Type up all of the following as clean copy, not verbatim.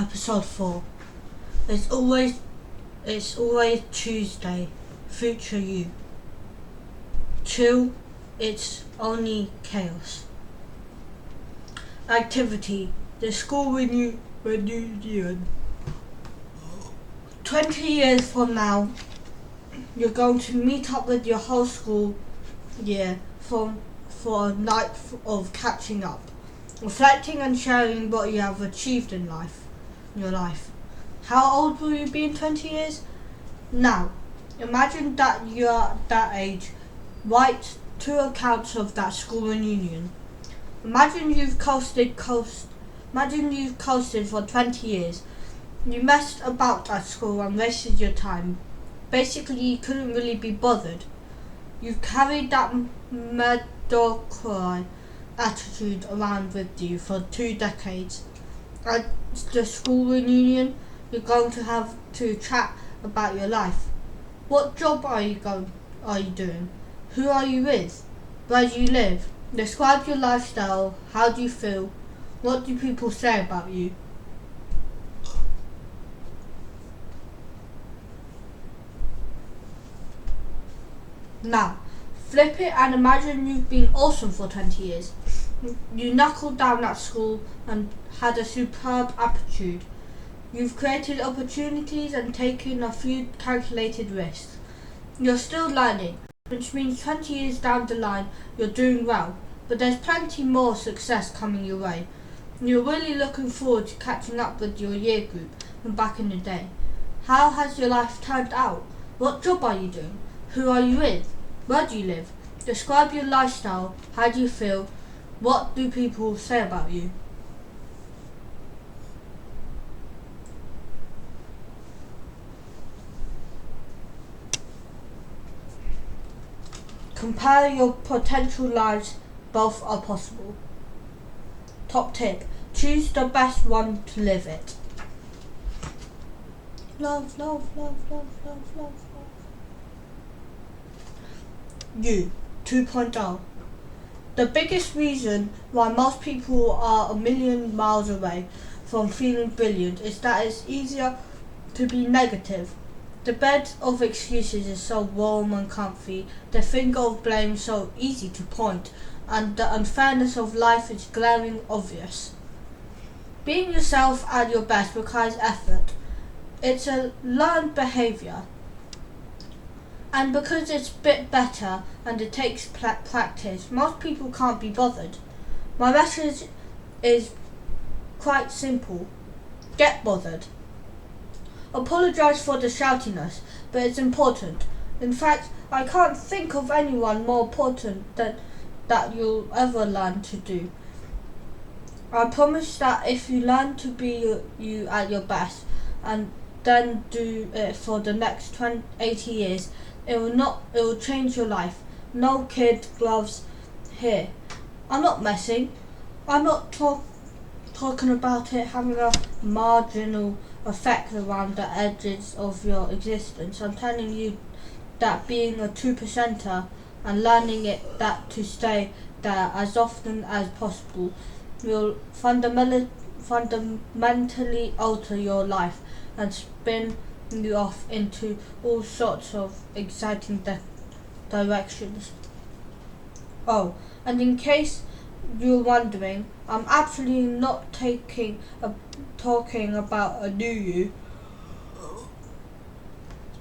Episode 4. It's always Tuesday. Future you. Chill, it's only chaos. Activity. The school reunion. 20 years from now, you're going to meet up with your whole school year for a night of catching up, reflecting and sharing what you have achieved in your life. How old will you be in 20 years? Now, imagine that you're at that age. Write 2 accounts of that school reunion. Imagine you've coasted for 20 years. You messed about at school and wasted your time. Basically, you couldn't really be bothered. You've carried that mediocre attitude around with you for 2 decades. At the school reunion, you're going to have to chat about your life. What job are you doing? Who are you with? Where do you live? Describe your lifestyle. How do you feel? What do people say about you? Now, flip it and imagine you've been awesome for 20 years. You knuckled down at school and had a superb aptitude. You've created opportunities and taken a few calculated risks. You're still learning, which means 20 years down the line you're doing well, but there's plenty more success coming your way. You're really looking forward to catching up with your year group from back in the day. How has your life turned out? What job are you doing? Who are you with? Where do you live? Describe your lifestyle. How do you feel? What do people say about you? Compare your potential lives. Both are possible. Top tip. Choose the best one to live it. Love, love, love, love, love, love, love. You 2.0. The biggest reason why most people are a million miles away from feeling brilliant is that it's easier to be negative. The bed of excuses is so warm and comfy, the finger of blame so easy to point, and the unfairness of life is glaring obvious. Being yourself at your best requires effort. It's a learned behaviour. And because it's a bit better and it takes practice, most people can't be bothered. My message is quite simple. Get bothered. Apologise for the shoutiness, but it's important. In fact, I can't think of anyone more important that you'll ever learn to do. I promise that if you learn to be you at your best and then do it for the next 80 years, it will change your life. No kid gloves here. I'm not messing. I'm not talking about it having a marginal effect around the edges of your existence. I'm telling you that being a 2%er and learning that to stay there as often as possible will fundamentally alter your life and spin you off into all sorts of exciting directions. Oh, and in case you're wondering, I'm absolutely not talking about a new you.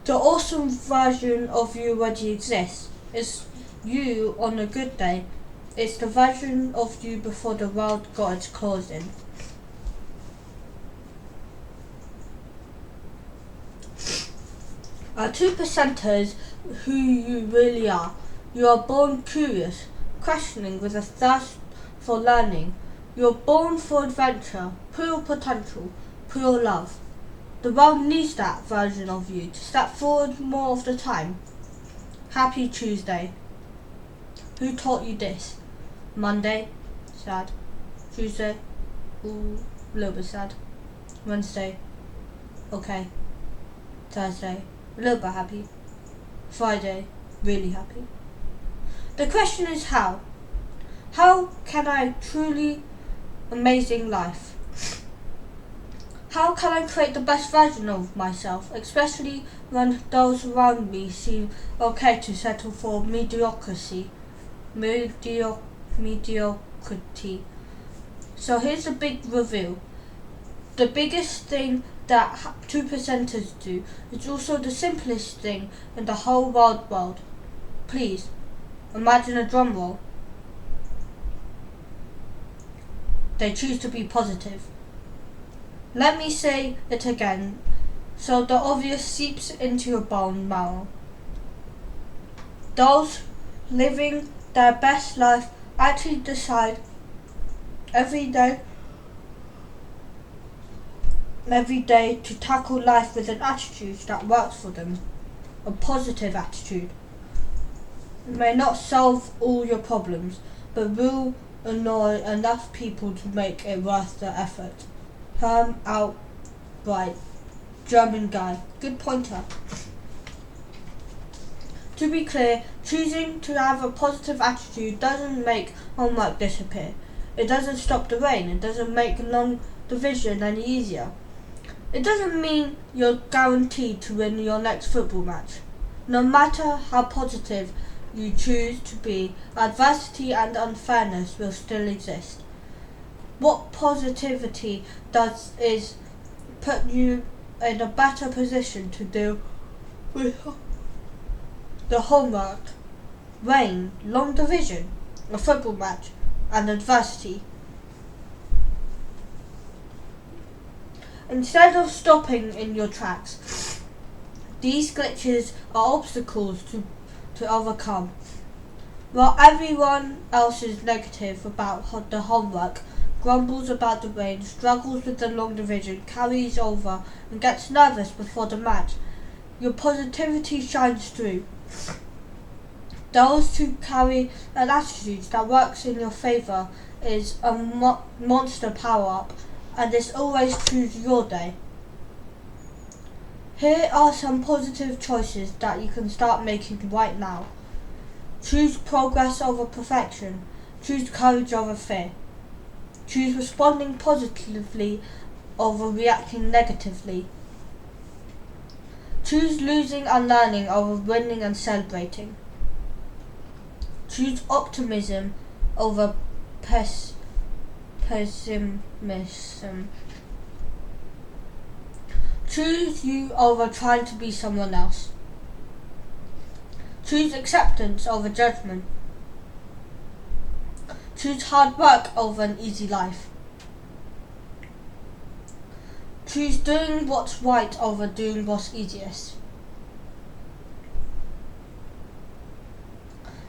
The awesome version of you already exists. It's you on a good day. It's the version of you before the world got its claws in. Are 2%ers who you really are. You are born curious, questioning with a thirst for learning. You are born for adventure, pure potential, pure love. The world needs that version of you to step forward more of the time. Happy Tuesday. Who taught you this? Monday, sad. Tuesday, ooh, a little bit sad. Wednesday, okay. Thursday, a little bit happy. Friday, really happy. The question is how? How can I truly amazing life? How can I create the best version of myself, especially when those around me seem okay to settle for mediocrity? Mediocrity. So here's a big reveal. The biggest thing that 2%ers do is also the simplest thing in the whole world. Please, imagine a drum roll. They choose to be positive. Let me say it again, so the obvious seeps into your bone marrow. Those living their best life actually decide every day to tackle life with an attitude that works for them, a positive attitude. It may not solve all your problems, but will annoy enough people to make it worth the effort. Herm Albright, German guy, good pointer. To be clear, choosing to have a positive attitude doesn't make homework disappear. It doesn't stop the rain. It doesn't make long division any easier. It doesn't mean you're guaranteed to win your next football match. No matter how positive you choose to be, adversity and unfairness will still exist. What positivity does is put you in a better position to deal with the homework, rain, long division, a football match, and adversity. Instead of stopping in your tracks, these glitches are obstacles to overcome. While everyone else is negative about the homework, grumbles about the rain, struggles with the long division, carries over and gets nervous before the match, your positivity shines through. Those who carry an attitude that works in your favour is a monster power-up, and it's always choose your day. Here are some positive choices that you can start making right now. Choose progress over perfection. Choose courage over fear. Choose responding positively over reacting negatively. Choose losing and learning over winning and celebrating. Choose optimism over pessimism. Choose you over trying to be someone else. Choose acceptance over judgment. Choose hard work over an easy life. Choose doing what's right over doing what's easiest.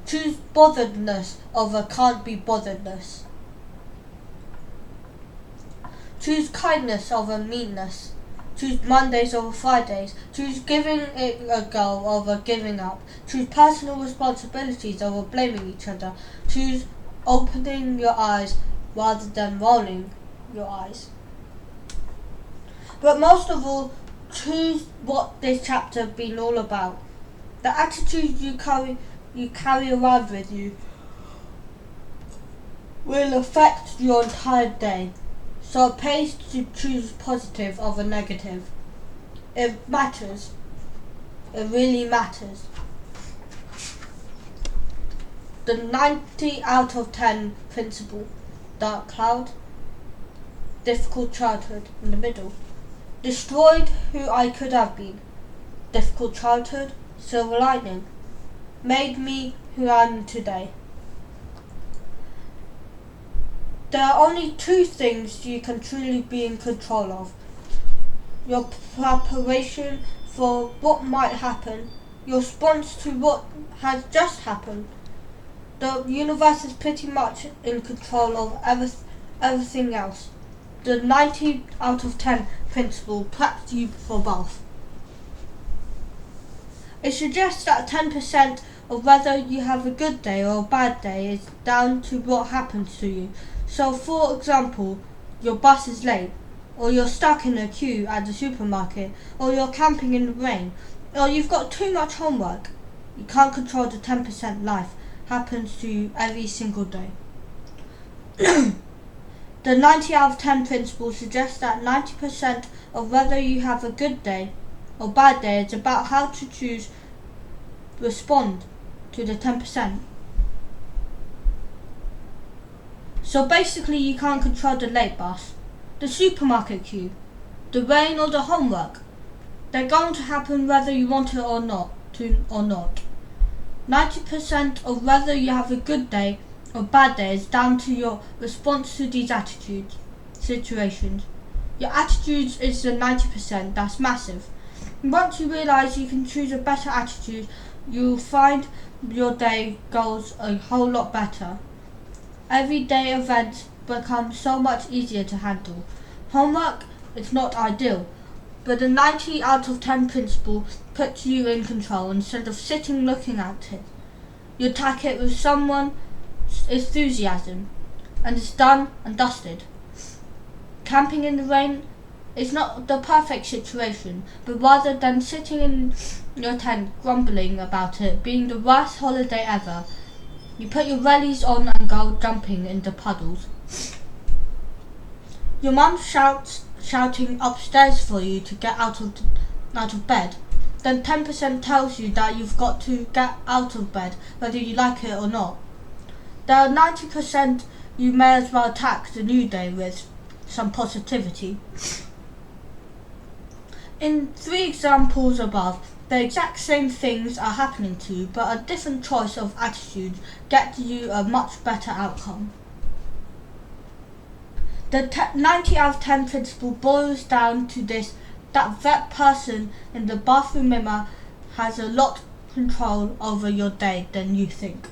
Choose botheredness over can't be botheredness. Choose kindness over meanness. Choose Mondays over Fridays. Choose giving it a go over giving up. Choose personal responsibilities over blaming each other. Choose opening your eyes rather than rolling your eyes. But most of all, choose what this chapter has been all about. The attitude you carry around with you will affect your entire day. So it pays to choose positive over negative. It matters. It really matters. The 90 out of 10 principle. Dark cloud. Difficult childhood in the middle. Destroyed who I could have been. Difficult childhood. Silver lining. Made me who I am today. There are only two things you can truly be in control of. Your preparation for what might happen, your response to what has just happened. The universe is pretty much in control of everything else. The 90 out of 10 principle preps you for both. It suggests that 10% of whether you have a good day or a bad day is down to what happens to you. So, for example, your bus is late, or you're stuck in a queue at the supermarket, or you're camping in the rain, or you've got too much homework. You can't control the 10% life happens to you every single day. The 90 out of 10 principle suggests that 90% of whether you have a good day or bad day is about how to respond to the 10%. So basically you can't control the late bus, the supermarket queue, the rain or the homework. They're going to happen whether you want it or not. 90% of whether you have a good day or bad day is down to your response to these situations. Your attitudes is the 90%, that's massive. Once you realise you can choose a better attitude, you'll find your day goes a whole lot better. Everyday events become so much easier to handle. Homework is not ideal, but the 90 out of 10 principle puts you in control instead of sitting looking at it. You attack it with someone's enthusiasm, and it's done and dusted. Camping in the rain is not the perfect situation, but rather than sitting in your tent grumbling about it being the worst holiday ever, you put your wellies on and go jumping in the puddles. Your mum shouting upstairs for you to get out of bed. Then 10% tells you that you've got to get out of bed whether you like it or not. The 90% you may as well attack the new day with some positivity. In 3 examples above, the exact same things are happening to you, but a different choice of attitude gets you a much better outcome. The 90 out of 10 principle boils down to this, that person in the bathroom mirror has a lot control over your day than you think.